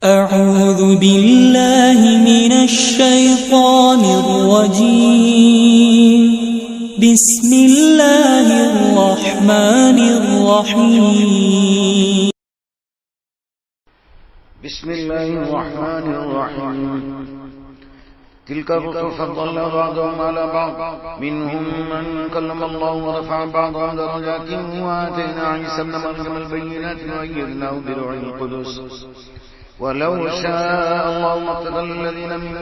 أعوذ بالله من الشيطان الرجيم. بسم الله الرحمن الرحيم. بسم الله الرحمن الرحيم. تلك الرسل فضلنا بعضهم على بعض، منهم من كلم الله ورفع بعضهم درجات، وآتينا عيسى ابن مريم البينات وأيدناه بروح القدس. ولو شاء الله ما اقتتل الذين من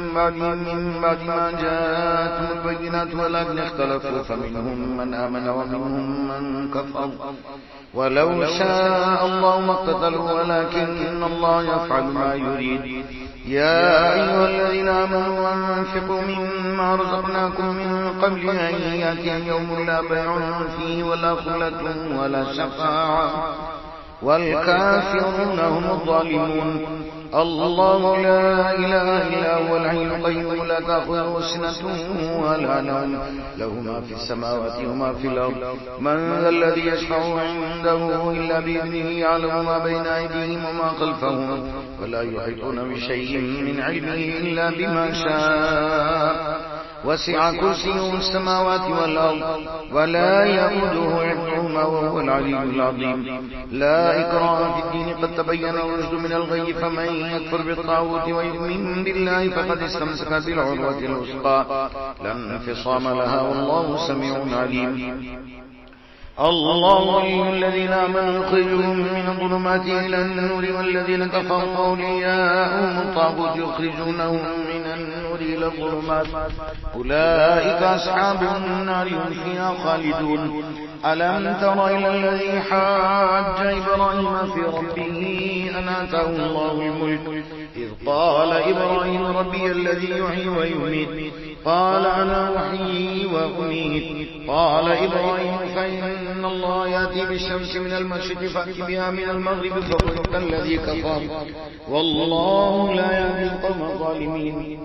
بعد ما جاءتهم البينات ولكن اختلفوا فمنهم من آمن ومنهم من كفر. ولو شاء الله ما اقتتلوا ولكن الله يفعل ما يريد. يا أيها الذين آمنوا أنفقوا مما رزقناكم من قبل أن يأتي يوم لا بيع فيه ولا خلة ولا شفاعة والكافرون هم الظالمون. الله لا إله إلا هو الحي القيوم لا تأخذه سنة ولا نوم، له ما في السماوات وما في الأرض. من ذا الذي يشفع عنده إلا بإذنه، يعلم ما بين أيديهم وما خلفهم ولا يحيطون بشيء من علمه إلا بما شاء. وسع كرسيه السماوات والأرض ولا يئوده حفظهما وهو العلي العظيم. لا إكراه في الدين، قد تبين الرشد من الغي، فمن يكفر بالطاغوت ويؤمن بالله فقد استمسك بالعروة الوثقى لا انفصام لها، والله سميع عليم. الله ولي الذين آمنوا يخرجهم من الظلمات إلى النور، والذين كفروا أولياءهم الطاغوت يخرجونهم من النور إلى الظلمات، أولئك أصحاب النار هم فيها خالدون. ألم تر إلى الذي حاج إبراهيم في ربه أن آتاه الله الملك، إذ قال إبراهيم ربي الذي يحيي ويميت، قال أنا أحيي وأميت. قال إبراهيم فإن الله يأتي بالشمس من المشرق فأت بها من المغرب فبهت الذي كفر، والله لا يهدي القوم الظالمين.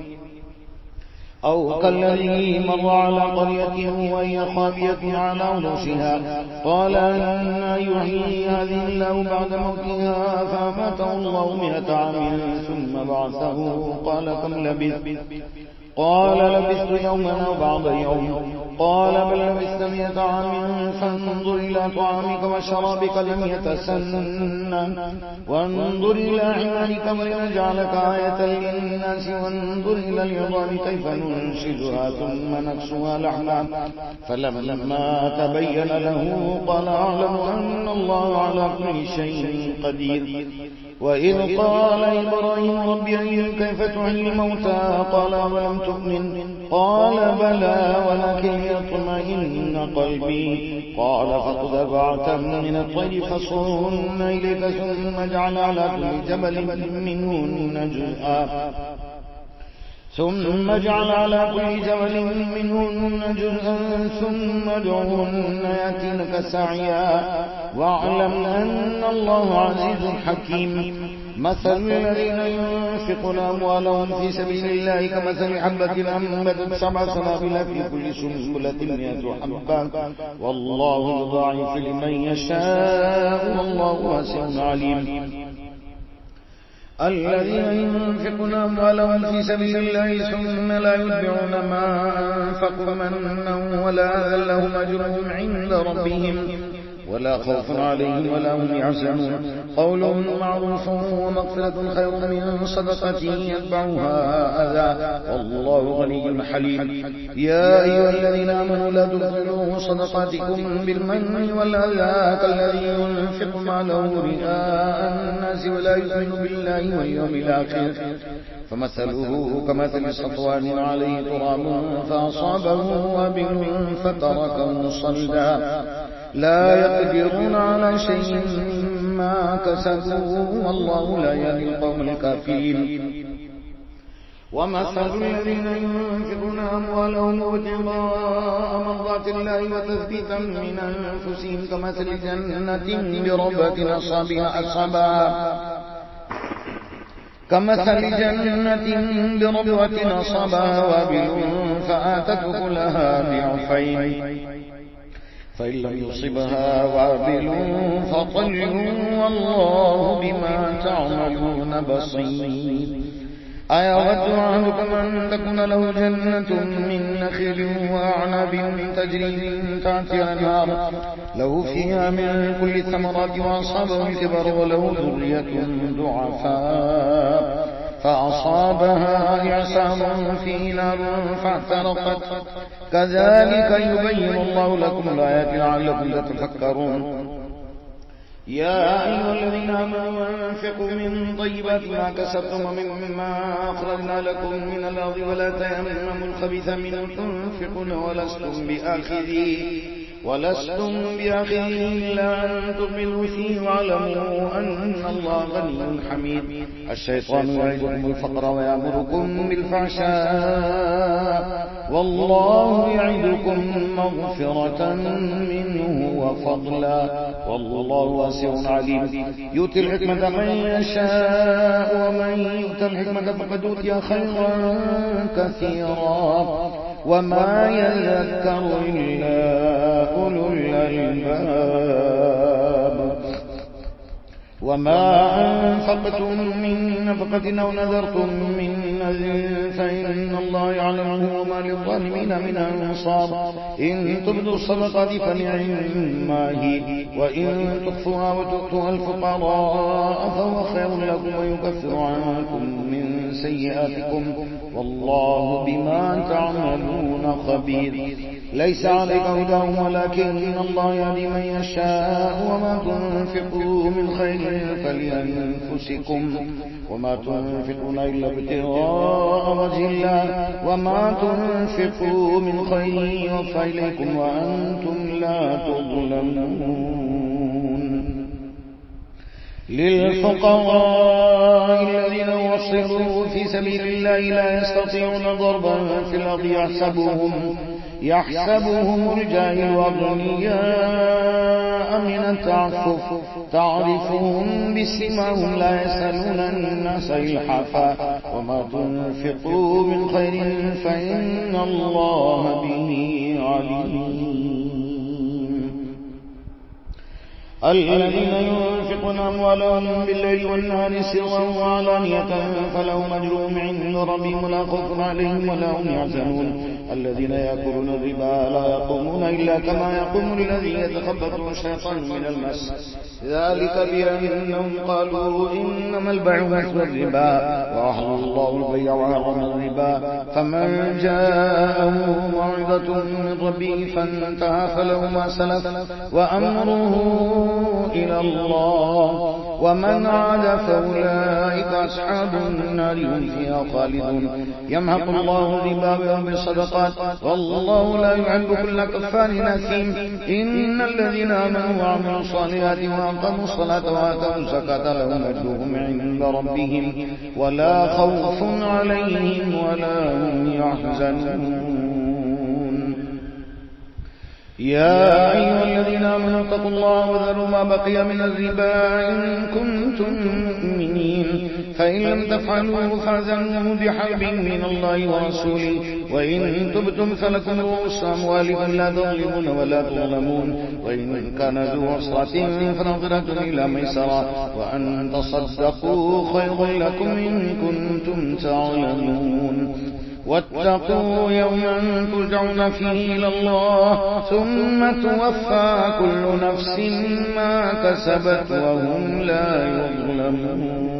أو كالذي مر على قرية وهي خاوية على عروشها، قال أنى يحيي هذه الله بعد موتها، فأماته الله 100 عام ثم بعثه. قال كم لبثت؟ قال لبثت يوما أو بعض يوم. قال بل لبثت 100 عام فانظر إلى طعامك وشرابك لم يتسنى، وانظر إلى حمارك ولنجعلك آية للناس، وانظر إلى العظام كيف ننشدها ثم نكسوها لحما. فلما تبين له قال أعلم أن الله على كل شيء قدير. وإذ قال إبراهيم ربي أرني كيف تحيي الموتى، قال أولم تؤمن؟ قال بلى ولكن ليطمئن قلبي. قال فخذ 4 من الطير فصرهن إليك ثم اجعل على كل جبل منهن جزءا، ثم ادعوهن يأتينك سعيا، واعلم أن الله عزيز حكيم. مثل الذين ينفقون أموالهم في سبيل الله كمثل حبة أنبتت 7 سنابل في كل سنبلة 100 حبة، والله يضاعف لمن يشاء والله واسع عليم. الذين ينفقون أموالهم في سبيل الله ثم لا يتبعون ما أنفقوا منا ولا أذى لهم أجرهم عند ربهم ولا خوف عليهم ولا هم يحزنون. قول معروف ومغفرة خير من صدقة يتبعها أذى، والله غني حليم. يا أيها الذين آمنوا لا تبطلوا صدقاتكم بالمن والأذى كالذي ينفق ماله رئاء الناس ولا يؤمن بالله واليوم الآخر، فمثله كمثل صفوان عليه تراب فأصابه وابل فتركه صلدا، لا يقدرون على شيء مما كسبوا، والله لا يهدي القوم الكافرين. ومثل الذين ينفقون أموالهم ابتغاء مرضات الله وتثبيتا من أنفسهم كمثل جنة بربوة أصابها وابل فآتت أكلها ضعفين، فإن لم يصبها وابل فطل والله بما تعملون بصير أيود أحدكم أن تكون له جنة من نخيل وأعناب تجري من تحتها الأنهار له فيها من كل الثمرات وأصابه الكبر وله ذرية ضعفاء فأصابها إعصار فيه نار فاحترقت كذلك يبين الله لكم الآيات لعلكم تتفكرون يا أيها الذين آمنوا أنفقوا من طيبات ما كسبتم ومما أخرجنا لكم من الأرض ولا تيمموا الخبيث منه تنفقون ولستم بآخذه إلا أن تقبلوا فيه واعلموا أن الله غني حميد الشيطان يعدكم الفقر ويأمركم بالفحشاء والله يعدكم مغفرة منه وفضلا والله واسع عليم يؤتي الحكمة من يشاء ومن يؤت الحكمة فقد أوتي خيرا كثيرا وما يذكر إلا أولو الألباب وما أنفقتم من نفقة أو نذرتم من نذر فإن الله يعلمه وما للظالمين من أنصار إن تبدوا الصدقات فنعما هي وإن تخفوها وتؤتوها الفقراء فهو خير لكم ويكفر عنكم من سيئاتكم والله بما تعملون خبير ليس عليك هداهم ولكن الله يهدي من يشاء وما تنفقوا من خير فلأنفسكم وما تنفقون إلا ابتغاء وجه الله وما تنفقوا من خير يوفى إليكم وأنتم لا تظلمون للفقراء الذين وصلوا في سبيل الله لا يستطيعون ضربا في الأرض يحسبهم الجاهل أغنياء من التعفف تعرفهم بسيماهم لا يسألون الناس إلحافا وما تنفقوا من خير فإن الله به عليم الذين ينفقون أموالهم بالليل والنهار سرا وعلانية فلهم أجرهم عند ربهم ولا خوف عليهم ولا هم يحزنون الذين يأكلون الربا لا يقومون إلا كما يقوم الذي يتخبطه الشيطان من المس ذلك بأنهم قالوا إنما البيع مثل الربا وأحل الله البيع وحرم الربا فمن جاءه موعظة من ربه فانتهى فله ما سلف وأمره إلى الله ومن عاد فأولئك أصحاب النار هم فيها خالدون يمحق الله الربا بالصدقات والله لا يحب كل كفار أثيم إن الذين آمنوا وعملوا الصالحات وأقاموا الصلاة وآتوا الزكاة لهم أجرهم عند ربهم ولا خوف عليهم ولا هم يحزنون يا أيها الذين آمنوا اتقوا الله وذروا ما بقي من الربا إن كنتم مؤمنين فإن لم تفعلوا فأذنوا بحرب من الله ورسوله وإن تبتم فلكم رؤوس أموالكم لا تظلمون ولا تظلمون وإن كان ذو عسرة فنظرة إلى ميسرة وأن تصدقوا خير لكم إن كنتم تعلمون واتقوا يوما ترجعون فيه إلى الله ثم توفى كل نفس ما كسبت وهم لا يظلمون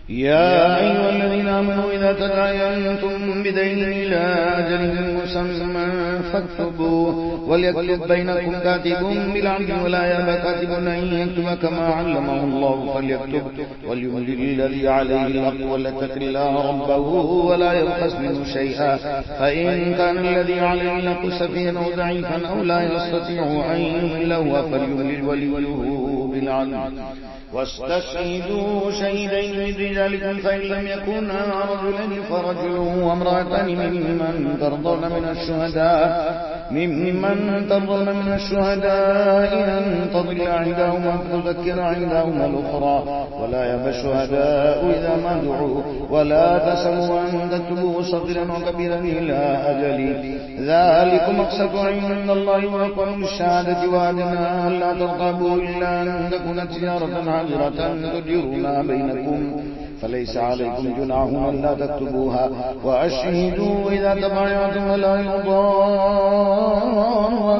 يا أيها الذين آمنوا إذا تداينتم بدين إلى أجل مسمى فاكتبوه وليكتب بينكم كاتب بالعدل ولا يأبى كاتب أن يكتب كما علمه الله فليكتب وليملل الذي عليه الحق وليتق الله ربه ولا يبخس منه شيئا فإن كان الذي عليه الحق سفيها أو ضعيفا أو لا يستطيع أن يمله فليملل وليه بالعدل واستشهدوا شهيدين من رجالكم فإن لم يكونا رجلين فرجل وامرأتان ممن ترضون من الشهداء ممن ترضون من الشهداء أن تضل عندهم فتذكر عندهم الأخرى ولا يأبى الشهداء إذا ما دعوا ولا تسموا أن تكتبوا صغيرا وكبيرا إلى أجل ذلكم أقسط عند الله وأقوم بالشهادة وأدنى ألا ترقبوا إلا أن تكون تجارة حاضرة تديرونها بينكم فليس عليكم جناح ألا تكتبوها وأشهدوا إذا تبايعتم ولا يضار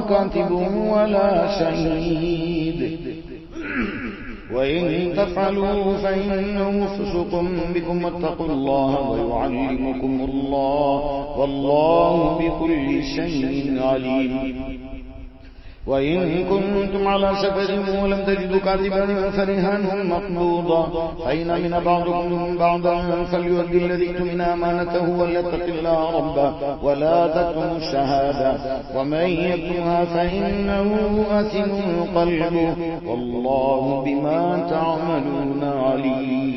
كاتب ولا شهيد وإن تفعلوا فإنه فسوق بكم واتقوا الله ويعلمكم الله والله بكل شيء عليم وإن كنتم على سفر ولم تجدوا كاتبا فرهان مقبوضا فإن من بعضكم بعضا فليؤدي الذي اؤتمن أمانته وليتق الله ربه ولا تكتموا الشهادة ومن يكتمها فإنه آثم قلبه والله بما تعملون عليم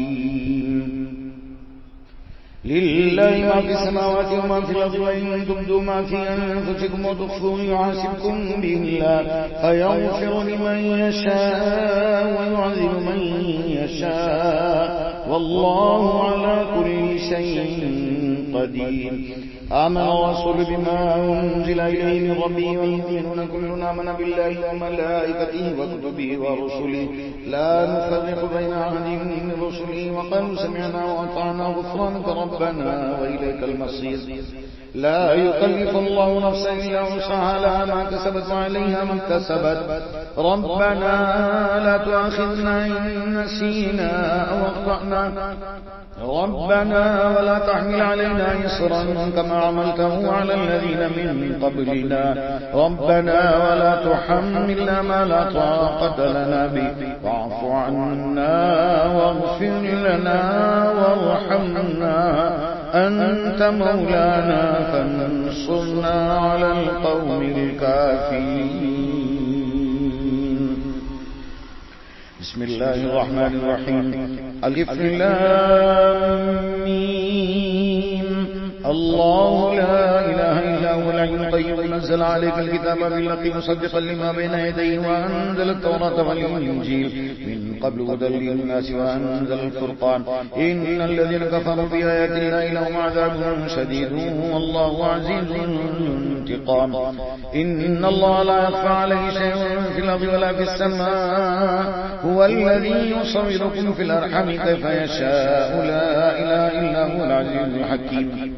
لله ما في السماوات وما في الأرض وإن تبدوا ما في أنفسكم وتخفوه يحاسبكم به الله فيغفر لمن يشاء ويعذب من يشاء والله على كل شيء قدير آمن الرسول بما أنزل إليه من ربه والمؤمنون كل آمن بالله وملائكته وكتبه ورسله لا نفرق بين أحد من رسله وقالوا سمعنا وأطعنا غفرانك ربنا وإليك المصير لا يكلف الله نفسا إلا وسعها لها ما كسبت وعليها ما اكتسبت ربنا لا تؤاخذنا إن نسينا أو أخطأنا ربنا ولا تحمل علينا إصرا كما عملته على الذين من قبلنا ربنا ولا تحملنا ما لا طاقة لنا به واعف عنا واغفر لنا وارحمنا أنت مولانا فانصرنا على القوم الكافرين بسم الله الرحمن الرحيم ألف لام ميم الله لا إله إلا هو الحي القيوم نزل عليك الكتاب بالحق مصدقا لما بين يديه وأنزل التوراة والإنجيل من قبل هدى للناس وأنزل الفرقان إن الذين كفروا بآيات الله لهم عذاب شديد والله عزيز انتقام إن الله لا يخفى عليه شيء في الأرض ولا في السماء هو الذي يصوركم في الأرحام كيف يشاء لا إله إلا هو العزيز الحكيم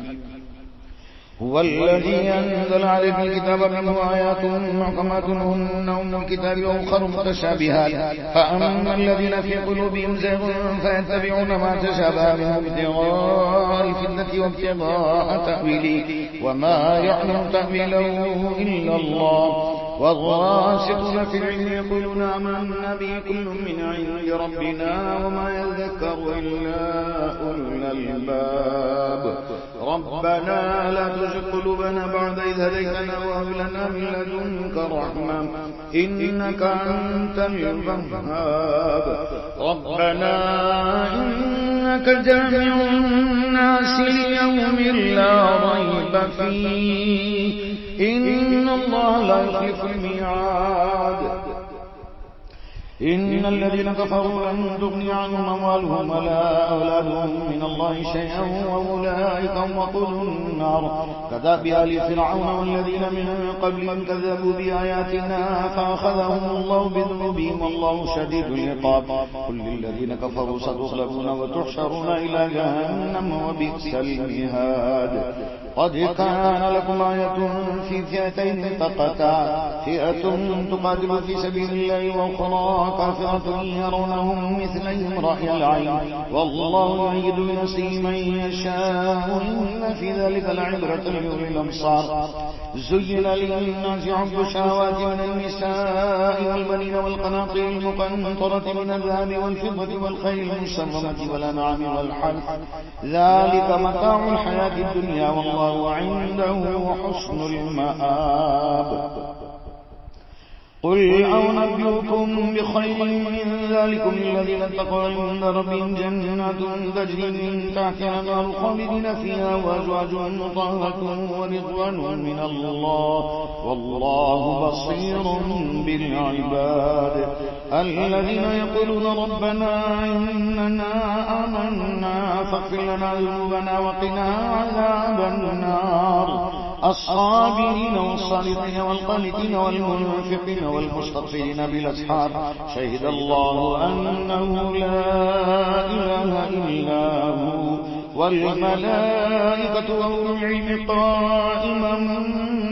هو الذي أنزل عليك الكتاب منه آيات محكمات هن أم الكتاب وأخر متشابهات فأما الذين في قلوبهم زيغ فيتبعون ما تشابه منه ابتغاء الفتنة وابتغاء تأويله وما يعلم تأويله إلا الله والراسخون في العلم يقولون آمنا به كل من عند ربنا وما يذكر إلا أولو الألباب ربنا لا تزغ قلوبنا بعد إذ هديتنا وهب لنا من لدنك رحمة إنك أنت الوهاب ربنا إنك جامع الناس ليوم لا ريب فيه إن الله لا يخلف الميعاد إن الذين كفروا لن تغني عنهم أموالهم ولا أولادهم من الله شيئا وأولئك هم وقود النار كذاب آل فرعون والذين من قبلهم كذبوا بآياتنا فأخذهم الله بذنوبهم والله شديد العقاب قل للذين كفروا ستغلبون وتحشرون إلى جهنم وبئس المهاد قد كان لكم آية في فئتين التقتا فئة تقاتل في سبيل الله وأخرى كافرة يرونهم مثلهم رأي العين والله يؤيد بنصره من يشاء إن في ذلك لعبرة لأولي الأبصار زين للناس حب الشهوات من النساء والبنين والقناطير المقنطرة من الذهب والفضة والخيل المسومة والأنعام والحرث ذلك متاع الحياة الدنيا والله عنده حسن المآب قل أنبئكم بخير من ذلكم الذين اتقوا عند ربهم جنات تجري من تحتها الأنهار خالدين فيها وأزواج مطهرة ورضوان من الله والله بصير بالعباد الذين يقولون ربنا إننا آمنا فاغفر لنا ذنوبنا وقنا عذاب النار الصابرين والصادقين والقانتين والمنفقين والمستغفرين بالأسحار شهد الله أنه لا إله إلا هو والملائكة وأولو العلم قائما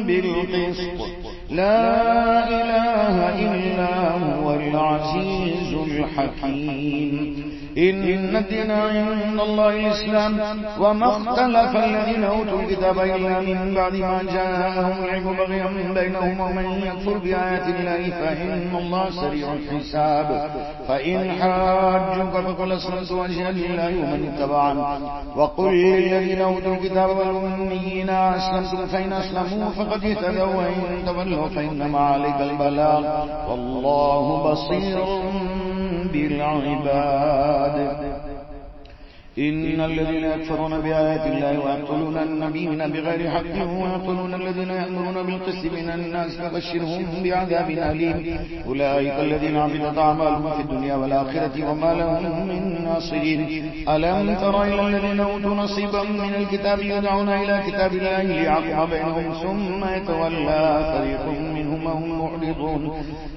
بالقسط لا إله إلا هو العزيز الحكيم إن الدين عند الله الإسلام وما اختلف الذين أوتوا الكتاب إلا من بعد ما جاءهم العلم بغيا بينهم ومن يكفر بآيات الله فإن الله سريع الحساب فإن حاجوك فقل أسلمت وجهي لله ومن اتبعني وقل للذين أوتوا الكتاب والأميين أسلمتم فإن أسلموا فقد اهتدوا وإن تولوا فإنما عليك البلاغ والله بصير بالعباد إن الذين يكفرون بآيات الله ويقتلون النبيين بغير حق ويقتلون الذين يأمرون بالقسط من الناس فبشرهم بعذاب أليم أولئك الذين عبدت أعمالهم في الدنيا والآخرة وما لهم من ناصرين ألم تر إلى الذين أوتوا نصيبا من الكتاب يدعون إلى كتاب الله ليحكم بينهم ثم يتولى فريق منهم وهم معرضون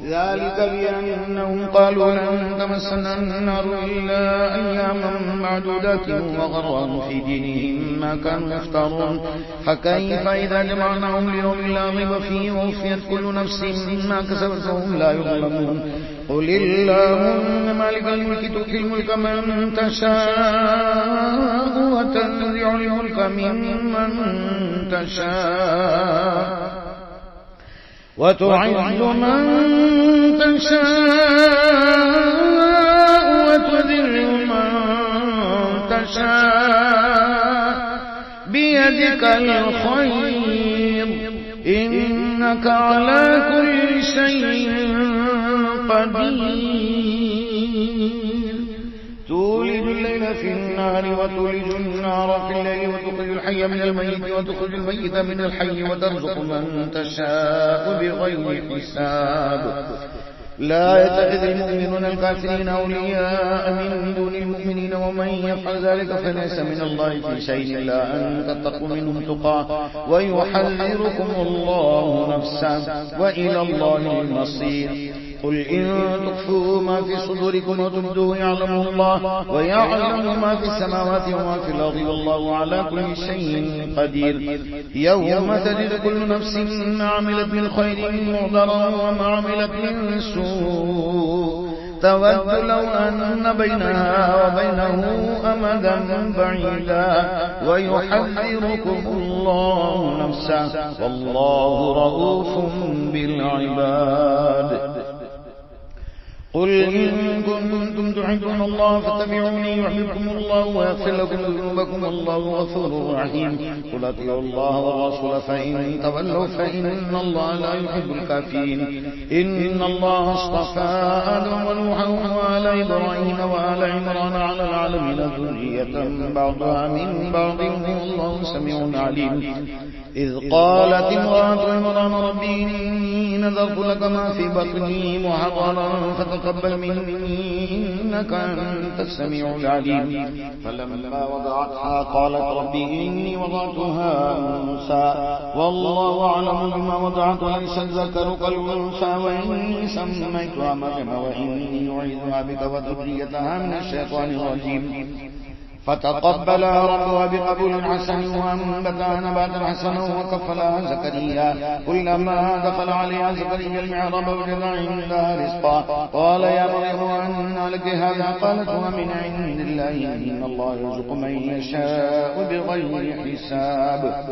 ذلك بأنهم قالوا لن تمسنا النار إلا أياما معدودة وغرهم في دينهم ما كانوا يفترون فكيف إذا جمعناهم ليوم لا ريب فيه ووفيت كل نفس ما كسبت وهم لا يظلمون قل اللهم مالك الملك تؤتي الملك من تشاء وتنزع الملك ممن تشاء وتعز من تشاء وتذل من تشاء بيدك الخير إنك على كل شيء قدير تولد الليل في النهار وتولج النار في الليل وتخرج الحي من الميت وتخرج الميت من الحي وترزق من تشاء بغير حساب لا يتخذ المؤمنون الكافرين أولياء من دون المؤمنين ومن يفعل ذلك فليس من الله في شيء إلا أن تتقوا منهم تقاه ويحذركم الله نفسه وإلى الله المصير قل إن تخفوا ما في صدوركم وتبدوه يعلمه الله ويعلم ما في السماوات وما في الأرض والله على كل شيء قدير يوم تجد كل نفس ما عملت من خير محضرا وما عملت من سوء تود لو أن بينها وبينه أمدا بعيدا ويحذركم الله نفسه والله رؤوف بالعباد قل إن كنتم تحبون الله فاتبعوني يحببكم الله ويغفر لكم ذنوبكم والله غفور رحيم قل اطيعوا الله والرسول فإن تولوا فإن الله لا يحب الكافرين إن الله اصطفى آدم ونوحا وآل إبراهيم وآل عمران على العالمين ذرية بعضها من بعض والله سميع عليم إذ قالت امرأة عمران ربي إني نذرت لك ما في بطني محررا فتقبل مني إنك أنت السميع العليم فلما وضعتها قالت ربي إني وضعتها أنثى والله أعلم بما وضعت ليس الذكر كالأنثى وإني سميتها مريم وإني أعيذها بك وذريتها من الشيطان الرجيم فتقبلها ربها بقبول حسن وأنبتها نباتا حسنا وكفلها زكريا كلما دخل عليها زكريا المعراب وجد عندها رزقا قال يا مريم أنى لك هذا قالت هو من عند الله إن الله يرزق من يشاء بغير حساب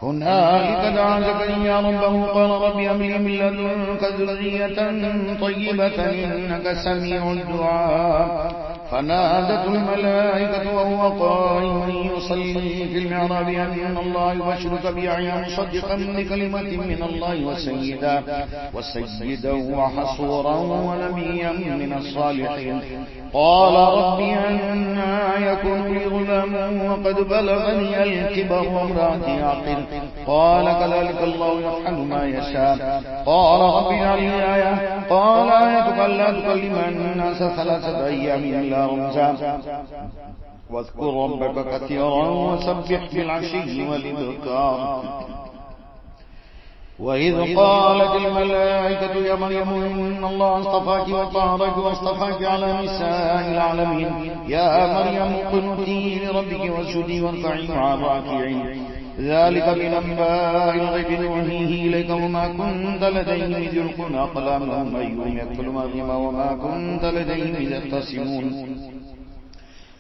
هنالك دعا زكريا ربه قال رب هب لي من لدنك ذرية طيبة إنك سميع الدعاء فنادته الملائكة وهو قائم يصلي في المعراب أن الله يبشرك بيحيى مصدقا بكلمة من الله وسيدا وحصورا ونبيا من الصالحين. قال ربي أنى يكون لي غلام وقد بلغني الكبر وامرأتي عاقر. قال كذلك الله يفعل ما يشاء. قال رب اجعل لي آية. قال آيتك ألا تكلم الناس 3 أيام إلا رمزا واذكر ربك كثيرا وسبح بالعشي والإبكار. وإذ قالت الملائكة يا مريم إن الله اصطفاك وطهرك واصطفاك على نساء العالمين. يا مريم اقنتي لربك واسجدي واركعي مع الراكعين. ذلك من أنباء الغيب نوحيه إليك وما كنت لديهم إذ يلقون أقلامهم أيهم يكفل مريم وما كنت لديهم إذ يختصمون.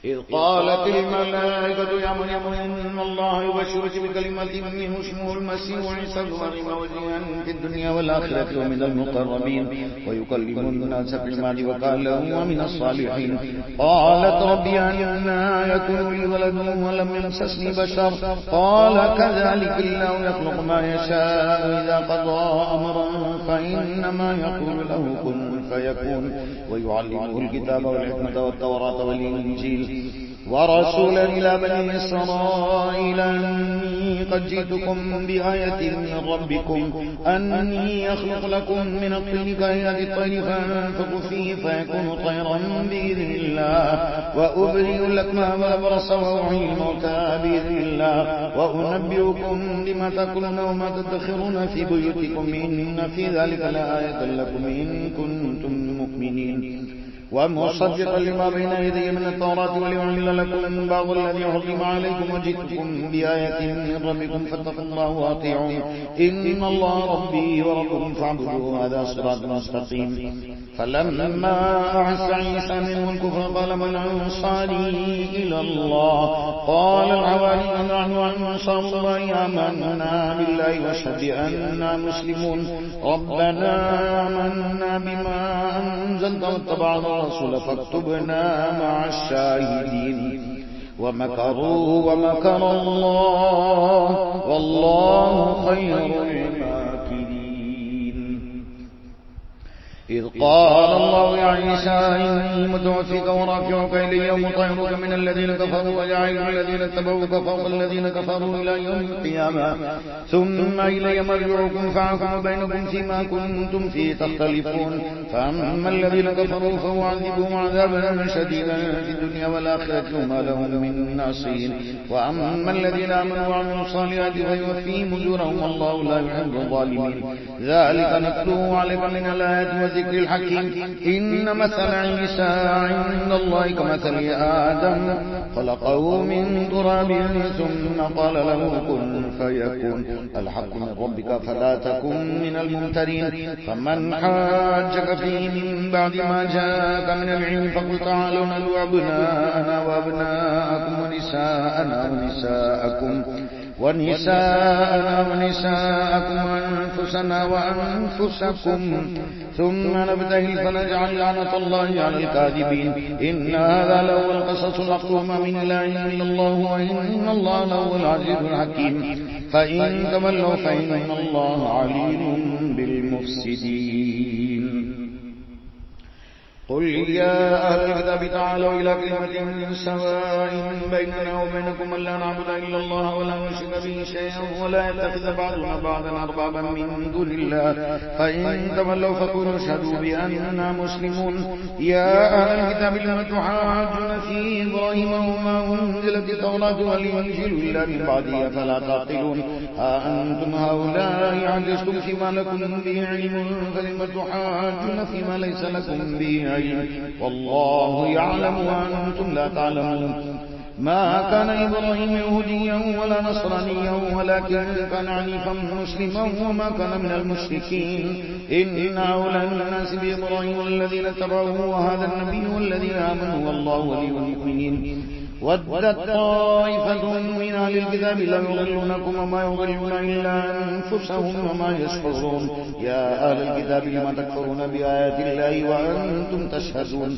إذ قالت الملائكة يا مريم إن الله يبشرك بكلمة منه اسمه المسيح عيسى ابن مريم وجيها في الدنيا والآخرة ومن المقربين ويكلم الناس في المهد وكهلا ومن الصالحين. قالت ربي أنى يكون لي ولد ولم يمسسني بشر. قال كذلك الله يخلق ما يشاء إذا قضى أمرا فإنما يقول له كن فيكون. ويعلمه الكتاب والحكمة والتوراة والإنجيل ورسولا إلى بني إسرائيل أني قد جئتكم بآية من ربكم أني أخلق لكم من الطين كهيئة الطير فأنفخ فيه فيكون طيرا بإذن الله وأبرئ الأكمه والأبرص وأحيي الموتى بإذن الله وأنبئكم بما تأكلون وما تدخرون في بيوتكم إن في ذلك لآية لكم إن كنتم مؤمنين. ومصدقا لما بين يدي من التوراة وليحل لكم بعض الذي حرم عليكم وجئتكم بآية من ربكم فاتقوا الله وأطيعون إن الله ربي وربكم فاعبدوه هذا صراط مستقيم. فلما أحس عيسى منهم الكفر قال من أنصاري إلى الله. قال الحواريون نحن أنصار الله آمنا بالله واشهد بأننا مسلمون. ربنا آمنا بما أنزلت واتبعنا الرسول فاكتبنا مع الشاهدين. ومكروا ومكر الله والله خير الماكرين. إذ قال الله يا عيسى إني متوفيك ورافعك إلي ومطهرك من الذين كفروا وجاعل الذين اتبعوك فوق الذين كفروا إلى يوم القيامة ثم إلي مرجعكم فأحكم بينكم فيما كنتم فيه تختلفون. فأما الذين كفروا فأعذبهم عذابا شديدا في الدنيا والآخرة وما لهم من ناصرين. وأما الذين آمنوا وعملوا الصالحات فيوفيهم أجورهم والله لا يحب الظالمين. ذلك نتلوه عليك من الآيات والذكر الحكيم. إن مثل عيسى عند الله كمثل آدم خلقه من تراب ثم قال له كن فيكون. الحق من ربك فلا تكن من الممترين. فمن حاجك فيه من بعد ما جاءك من العلم فقل تعالوا ندعو أبناءنا وأبناءكم ونساءكم وأنفسنا وأنفسكم ثم نبتهل فنجعل لعنة الله على الكاذبين. إن هذا لهو القصص الحق وما من إله إلا الله وإن الله لهو العزيز الحكيم. فإن تولوا فإن الله عليم بالمفسدين. قل يا أهل الكتاب تعالوا إلى كلمة سواء بيننا وبينكم ألا نعبد إلا الله ولا نشرك به شيئا ولا يتخذ بعضنا بعضا أربابا من دون الله. فإن تولوا فقولوا اشهدوا بأننا مسلمون. يا أهل الكتاب لم تحاجون في إبراهيم وما أنزلت التوراة والإنجيل إلا من بعده فلا تعقلون. ها أنتم هؤلاء حدثتم فيما لكم به علم فلم تحاجون فيما ليس لكم به علم والله يعلم وأنتم لا تعلمون. ما كان إبراهيم يهوديا ولا نصرانيا ولكن كان عنيفا مسلما وما كان من المشركين. إن أولى الناس بإبراهيم الذين اتبعوه وهذا النبي والذين آمنوا والله ولي المؤمنين. ودت طائفة من أهل الكتاب لو يضلونكم وما يضلون إلا أنفسهم وما يشعرون يا أهل الكتاب لم تكفرون بآيات الله وأنتم تشهدون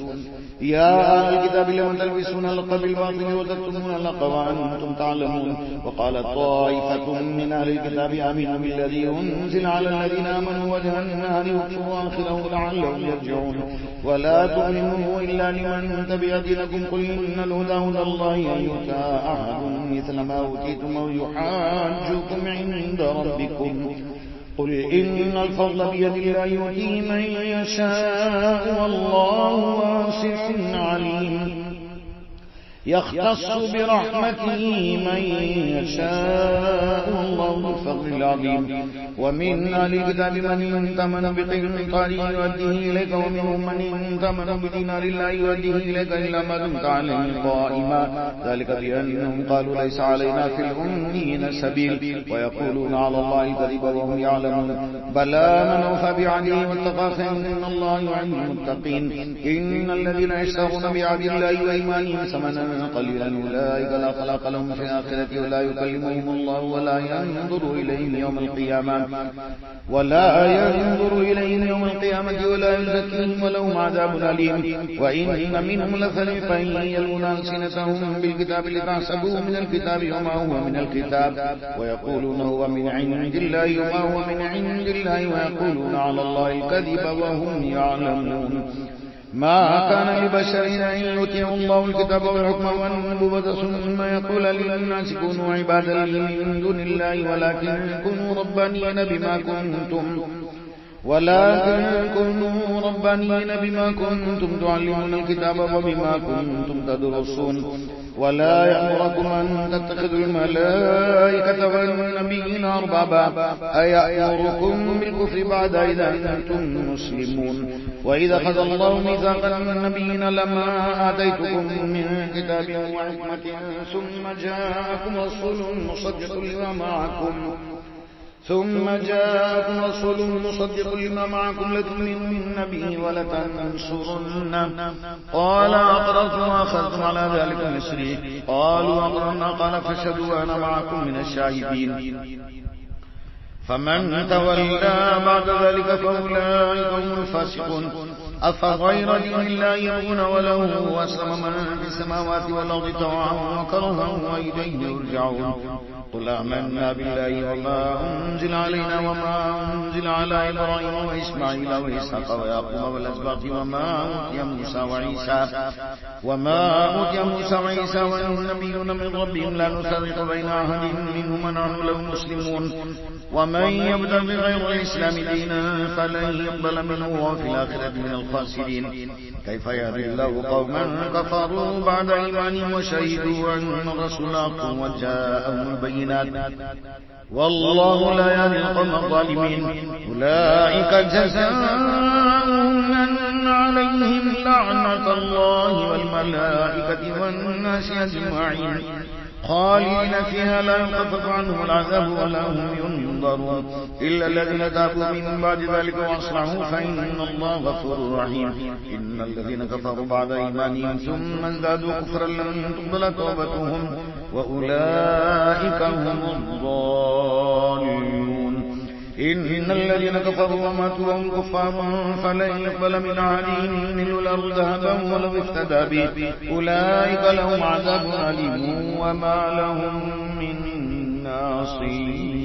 يا أهل الكتاب لم تلبسون الحق بالباطل وتكتمون الحق وأنتم تعلمون وقالت طائفة من أهل الكتاب آمنوا بالذي أنزل على الذين آمنوا وجه النهار واكفروا آخره لعلهم يرجعون ولا تؤمنوا إلا لمن تبع دينكم قل إن الهدى هدى الله أن يؤتى أحد مثل ما أوتيتم أو يحاجوكم عند ربكم قل إن الفضل بيد الله يؤتيه من يشاء والله واسع عليم يختص برحمته من يشاء والله ذو الفضل العظيم ومن أهل الكتاب من تمن بقنطار يؤديه إليك ومنهم من تمن بدينار لا يؤديه إليك إلا ما دمت عليه قائما ذلك بأنهم قالوا ليس علينا في الأميين سبيل ويقولون على الله الكذب وهم يعلمون بلى من أوفى بعهده واتقى فإن الله يحب المتقين إن الذين يشترون بعهد الله وإيمانهم ثمنا قليلا أولئك لا خلاق لهم في الآخرة ولا يكلمهم الله ولا ينظر إليهم يوم القيامة ولا يزكيهم ولهم عذاب أليم وإن منهم لفريقا يلون ألسنتهم بالكتاب لتحسبوه من الكتاب وما هو من الكتاب ويقولون هو من عند الله وما هو من عند الله ويقولون على الله الكذب وهم يعلمون ما كان لبشر أن يؤتيه الله الكتاب والحكم والنبوة ثم يقول للناس كونوا عبادا من دون الله ولكن كونوا ربانيين بما كنتم تعلمون الكتاب وبما كنتم تدرسون ولا يأمركم أن تتخذوا الملائكة والنبيين أربابا أيأمركم بالكفر بعد إذا أنتم مسلمون وإذا خذ الله ميثاق النبيين لما آتيتكم من كتاب وحكمة ثم جاءكم رسول مصدق لما معكم لتؤمنن به ولتنصرنه قال أقررتم وأخذتم على ذلك مصري قالوا أقررنا قال فاشهدوا وأنا معكم من الشاهدين فمن تولى بعد ذلك فأولئك هم الفاسقون أفغير دين الله يبغون وله أسلم من في السماوات والأرض طوعا وكرها وإليه يرجعون قل آمنا بالله وما أنزل علينا وما أنزل على إبراهيم وإسماعيل وإسحاق ويعقوب والأسباط وما أوتي موسى وعيسى والنبيون من ربهم لا نفرق بين أحد منهم ونحن له مسلمون ومن يبتغي غير الإسلام دينا فلن يقبل منه وهو في الآخرة من الخاسرين كيف يهدي الله قوما كفروا بعد إيمانهم وشهدوا أن الرسول حق وجاءهم البينات والله لا يهدي القوم الظالمين أولئك جزاؤهم أن عليهم لعنة الله والملائكة والناس أجمعين خالدين فيها لا يخفف عنهم العذاب ولا هم ينظرون إلا الذين تابوا من بعد ذلك وأصلحوا فإن الله غفور رحيم إن الذين كفروا بعد إيمانهم ثم ازدادوا كفرا لن تقبل توبتهم وأولئك هم الضالون إن الذين كفروا وماتوا وهم كفار فلن يقبل من أحدهم ملء الأرض ذهبا ولو افتدى به أولئك لهم عذاب أليم وما لهم من ناصرين